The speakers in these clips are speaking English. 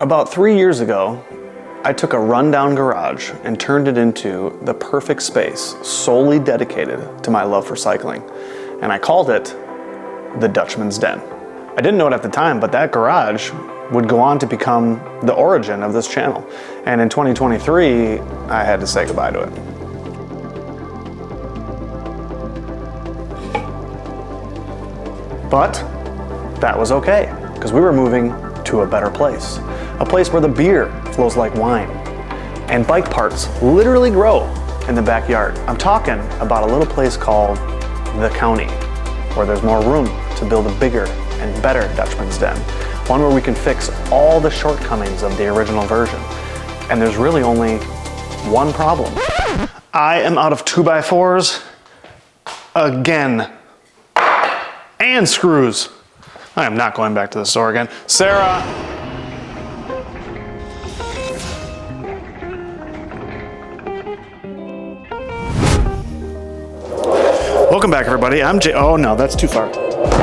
About 3 years ago, I took a rundown garage and turned it into the perfect space solely dedicated to my love for cycling. And I called it the Dutchman's Den. I didn't know it at the time, but that garage would go on to become the origin of this channel. And in 2023, I had to say goodbye to it. But that was okay, because we were moving to a better place. A place where the beer flows like wine and bike parts literally grow in the backyard. I'm talking about a little place called the County, where there's more room to build a bigger and better Dutchman's Den. One where we can fix all the shortcomings of the original version. And there's really only one problem. I am out of 2x4s again. And screws. I am not going back to the store again. Sarah! Welcome back, everybody. I'm Jay. Oh no, that's too far.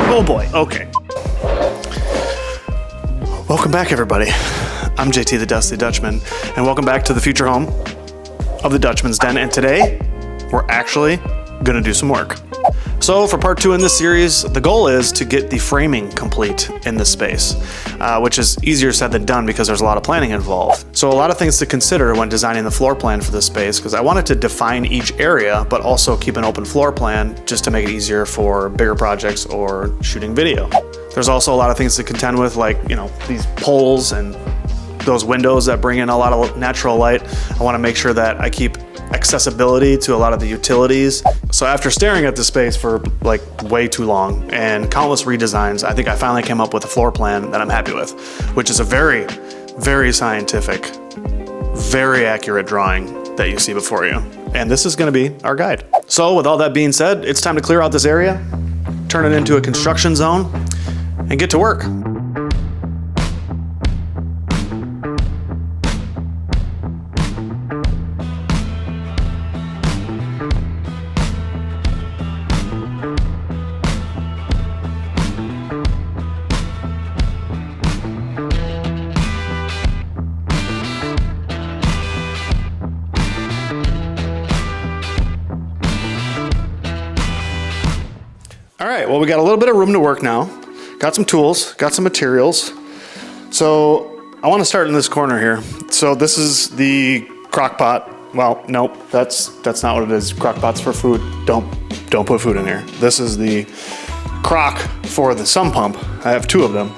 Oh boy, okay. Welcome back, everybody. I'm JT the Dusty Dutchman, and welcome back to the future home of the Dutchman's Den. And today, we're actually gonna do some work. So for part 2 in this series, the goal is to get the framing complete in this space, which is easier said than done because there's a lot of planning involved. So a lot of things to consider when designing the floor plan for this space, because I wanted to define each area, but also keep an open floor plan just to make it easier for bigger projects or shooting video. There's also a lot of things to contend with, like, you know, these poles and those windows that bring in a lot of natural light. I want to make sure that I keep accessibility to a lot of the utilities. So after staring at the space for like way too long and countless redesigns, I think I finally came up with a floor plan that I'm happy with, which is a very, very scientific, very accurate drawing that you see before you. And this is going to be our guide. So with all that being said, it's time to clear out this area, turn it into a construction zone, and get to work. All right, well, we got a little bit of room to work now. Got some tools, got some materials. So I want to start in this corner here. So this is the crock pot. Well, nope, that's not what it is. Crock pot's for food. Don't put food in here. This is the crock for the sump pump. I have 2 of them.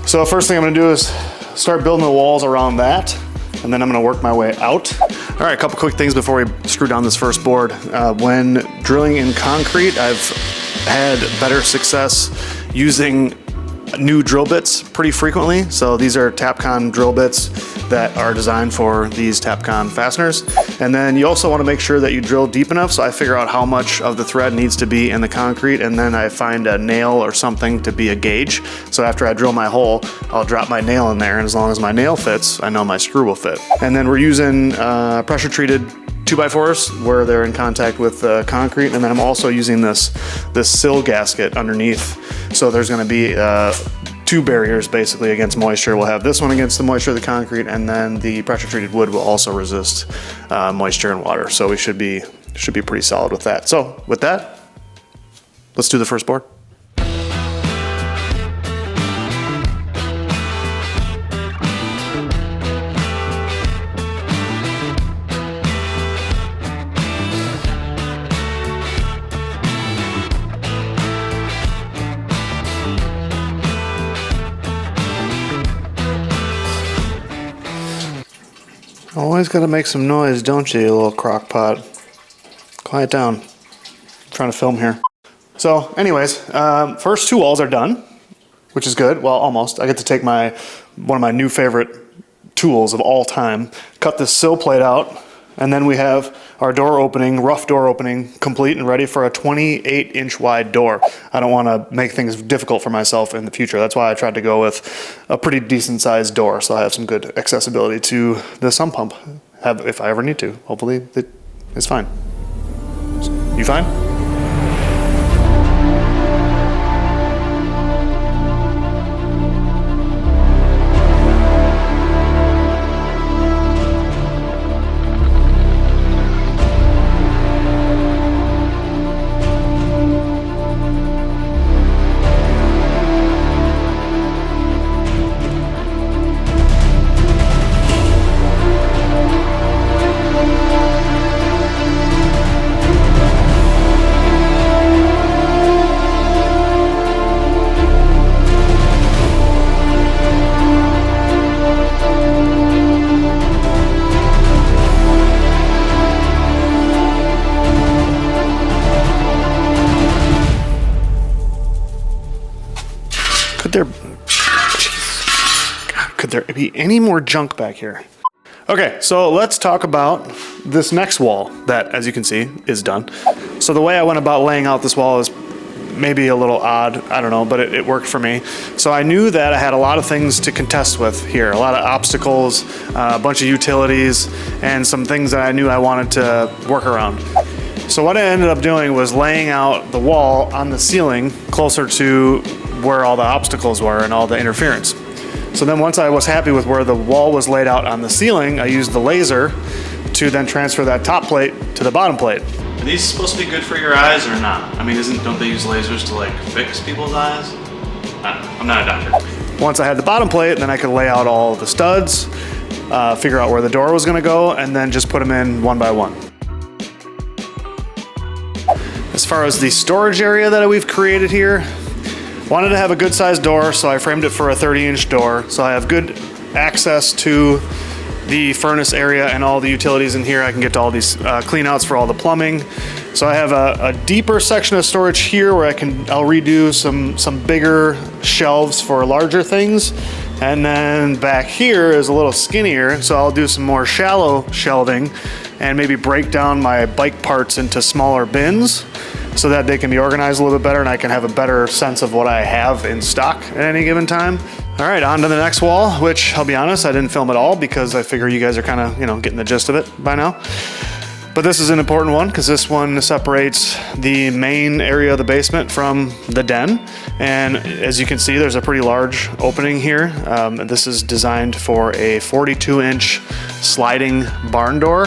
So first thing I'm gonna do is start building the walls around that, and then I'm gonna work my way out. All right, a couple quick things before we screw down this first board. When drilling in concrete, I've had better success using new drill bits pretty frequently. So these are Tapcon drill bits that are designed for these Tapcon fasteners. And then you also want to make sure that you drill deep enough, so I figure out how much of the thread needs to be in the concrete, and then I find a nail or something to be a gauge. So after I drill my hole, I'll drop my nail in there, and as long as my nail fits, I know my screw will fit. And then we're using pressure treated 2x4s where they're in contact with concrete, and then I'm also using this sill gasket underneath. So there's going to be 2 barriers basically against moisture. We'll have this one against the moisture of the concrete, and then the pressure treated wood will also resist moisture and water. So we should be pretty solid with that. So with that, let's do the first board. Always gotta make some noise, don't you little crock pot? Quiet down. I'm trying to film here. So anyways, first 2 walls are done, which is good. Well, almost. I get to take one of my new favorite tools of all time, cut this sill plate out, and then we have our door opening, rough door opening, complete and ready for a 28-inch wide door. I don't want to make things difficult for myself in the future. That's why I tried to go with a pretty decent sized door, so I have some good accessibility to the sump pump, if I ever need to. Hopefully it's fine. You fine? Could there be any more junk back here? Okay, so let's talk about this next wall that, as you can see, is done. So the way I went about laying out this wall is maybe a little odd, I don't know, but it worked for me. So I knew that I had a lot of things to contest with here, a lot of obstacles, a bunch of utilities, and some things that I knew I wanted to work around. So what I ended up doing was laying out the wall on the ceiling closer to where all the obstacles were and all the interference. So then once I was happy with where the wall was laid out on the ceiling, I used the laser to then transfer that top plate to the bottom plate. Are these supposed to be good for your eyes or not? I mean, don't they use lasers to like fix people's eyes? I don't know. I'm not a doctor. Once I had the bottom plate, then I could lay out all the studs, figure out where the door was gonna go, and then just put them in one by one. As far as the storage area that we've created here, wanted to have a good sized door, so I framed it for a 30-inch door. So I have good access to the furnace area and all the utilities in here. I can get to all these cleanouts for all the plumbing. So I have a deeper section of storage here where I'll redo some bigger shelves for larger things. And then back here is a little skinnier, so I'll do some more shallow shelving and maybe break down my bike parts into smaller bins so that they can be organized a little bit better and I can have a better sense of what I have in stock at any given time. All right, on to the next wall, which I'll be honest, I didn't film at all because I figure you guys are kind of, getting the gist of it by now. But this is an important one because this one separates the main area of the basement from the den. And as you can see, there's a pretty large opening here. This is designed for a 42-inch sliding barn door,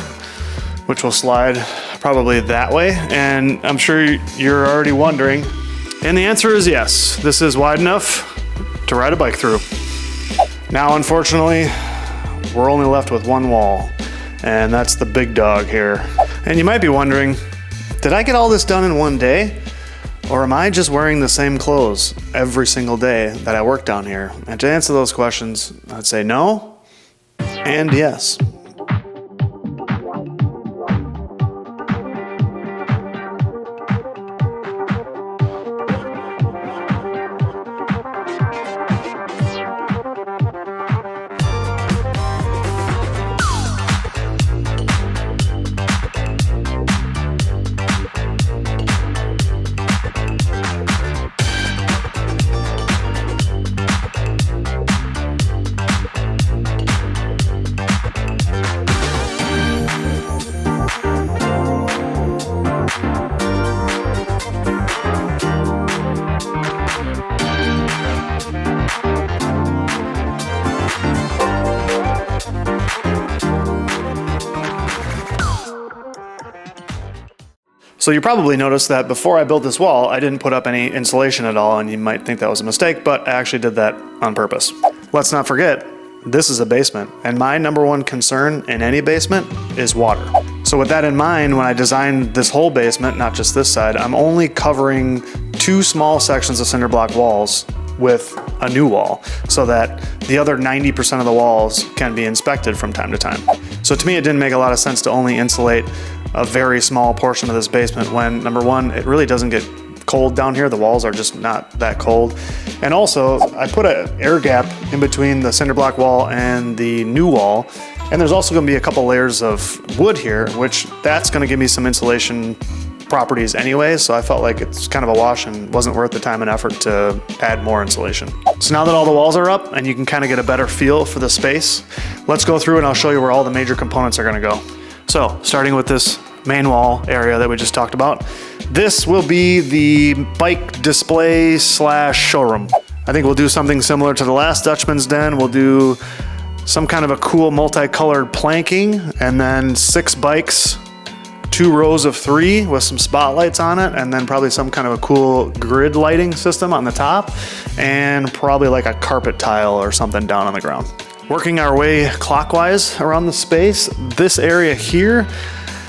which will slide probably that way. And I'm sure you're already wondering. And the answer is yes, this is wide enough to ride a bike through. Now, unfortunately, we're only left with one wall, and that's the big dog here. And you might be wondering, did I get all this done in one day? Or am I just wearing the same clothes every single day that I work down here? And to answer those questions, I'd say no and yes. So you probably noticed that before I built this wall, I didn't put up any insulation at all, and you might think that was a mistake, but I actually did that on purpose. Let's not forget, this is a basement, and my number one concern in any basement is water. So with that in mind, when I designed this whole basement, not just this side, I'm only covering 2 small sections of cinder block walls with a new wall so that the other 90% of the walls can be inspected from time to time. So to me, it didn't make a lot of sense to only insulate a very small portion of this basement when, number one, it really doesn't get cold down here. The walls are just not that cold. And also, I put an air gap in between the cinder block wall and the new wall. And there's also gonna be a couple layers of wood here, which that's gonna give me some insulation properties anyway, so I felt like it's kind of a wash and wasn't worth the time and effort to add more insulation. So now that all the walls are up and you can kind of get a better feel for the space, let's go through and I'll show you where all the major components are gonna go. So starting with this main wall area that we just talked about, this will be the bike display / showroom. I think we'll do something similar to the last Dutchman's Den. We'll do some kind of a cool multicolored planking and then 6 bikes, 2 rows of 3 with some spotlights on it, and then probably some kind of a cool grid lighting system on the top, and probably like a carpet tile or something down on the ground. Working our way clockwise around the space, this area here,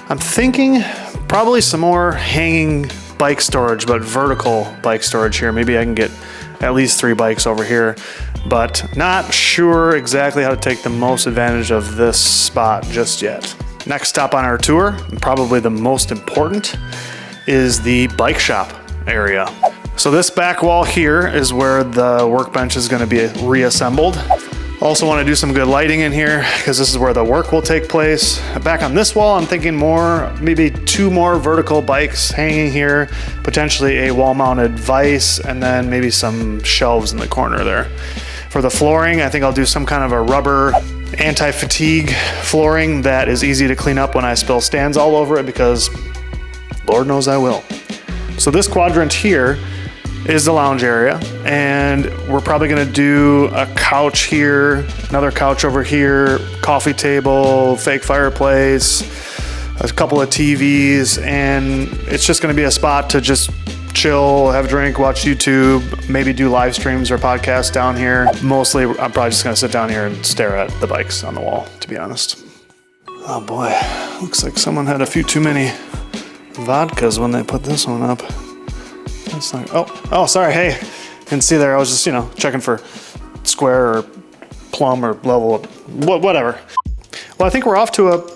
I'm thinking probably some more hanging bike storage, but vertical bike storage here. Maybe I can get at least 3 bikes over here, but not sure exactly how to take the most advantage of this spot just yet. Next stop on our tour, and probably the most important, is the bike shop area. So this back wall here is where the workbench is going to be reassembled. Also want to do some good lighting in here because this is where the work will take place. Back on this wall, I'm thinking maybe 2 more vertical bikes hanging here, potentially a wall-mounted vise, and then maybe some shelves in the corner there. For the flooring, I think I'll do some kind of a rubber anti-fatigue flooring that is easy to clean up when I spill stands all over it, because Lord knows I will. So this quadrant here is the lounge area, and we're probably gonna do a couch here, another couch over here, coffee table, fake fireplace, a couple of TVs, and it's just gonna be a spot to just chill, have a drink, watch YouTube, maybe do live streams or podcasts down here. Mostly, I'm probably just gonna sit down here and stare at the bikes on the wall, to be honest. Oh boy, looks like someone had a few too many vodkas when they put this one up. That's not, oh, sorry, hey, didn't see there. I was just, checking for square or plumb or level, whatever. Well, I think we're off to a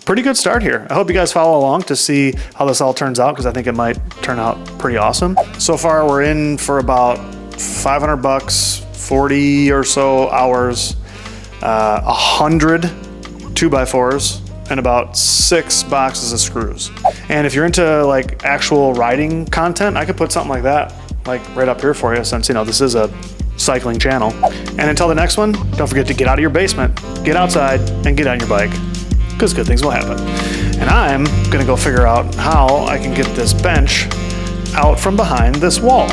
pretty good start here. I hope you guys follow along to see how this all turns out, because I think it might turn out pretty awesome. So far, we're in for about $500, 40 or so hours, 100 2x4s, and about 6 boxes of screws. And if you're into like actual riding content, I could put something like that like right up here for you, since this is a cycling channel. And until the next one, don't forget to get out of your basement, get outside, and get on your bike, because good things will happen. And I'm gonna go figure out how I can get this bench out from behind this wall.